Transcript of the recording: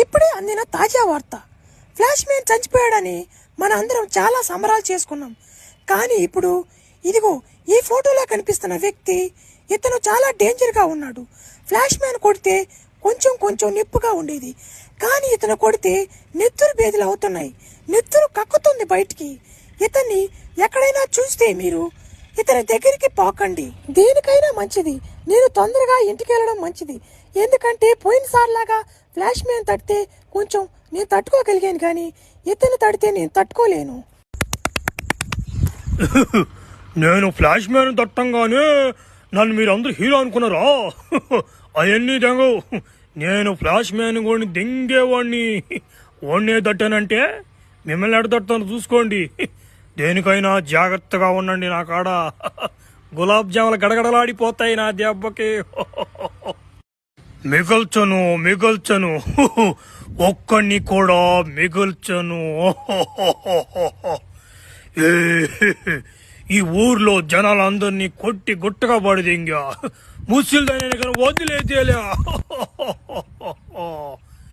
ఇప్పుడే అందిన తాజా వార్త. ఫ్లాష్ మ్యాన్ చచ్చిపోయాడని మన అందరం చాలా సంబరాలు చేసుకున్నాం. కానీ ఇప్పుడు ఇదిగో ఈ ఫోటోలో కనిపిస్తున్న వ్యక్తి, ఇతను చాలా డేంజర్గా ఉన్నాడు. ఫ్లాష్ మ్యాన్ కొడితే కొంచెం కొంచెం నిప్పుగా ఉండేది, కానీ ఇతను కొడితే నెత్తురు బేదలు అవుతున్నాయి. నెత్తురు కక్కుతుంది బయటికి. ఇతన్ని ఎక్కడైనా చూస్తే మీరు ఇతని దగ్గరికి పోకండి. దేనికైనా మంచిది నేను తొందరగా ఇంటికి వెళ్ళడం మంచిది. ఎందుకంటే పోయినసారిలాగా ఫ్లాష్ మ్యాన్ తడితే కొంచెం నేను తట్టుకోగలిగాను, కానీ ఇతను తడితే నేను తట్టుకోలేను. నేను ఫ్లాష్ మ్యాన్ తట్టంగానే నన్ను మీరు అందరూ హీరో అనుకున్నారా? అవన్నీ దెంగవు. నేను ఫ్లాష్ మ్యాన్ కూడా దెంగేవాడిని. ఓన్నే తట్టానంటే మిమ్మల్ని ఎడ తట్టాను చూసుకోండి. దేనికైనా జాగ్రత్తగా ఉండండి. నా కాడ గులాబ్ జాములు గడగడలాడిపోతాయి నా దెబ్బకి. మిగల్చను ఒక్కడిని కూడా మిగల్చను. ఈ ఊర్లో జనాలందరినీ కొట్టి గుట్టగా పడిదింగా ముసిల్దాని వదిలేదేలే.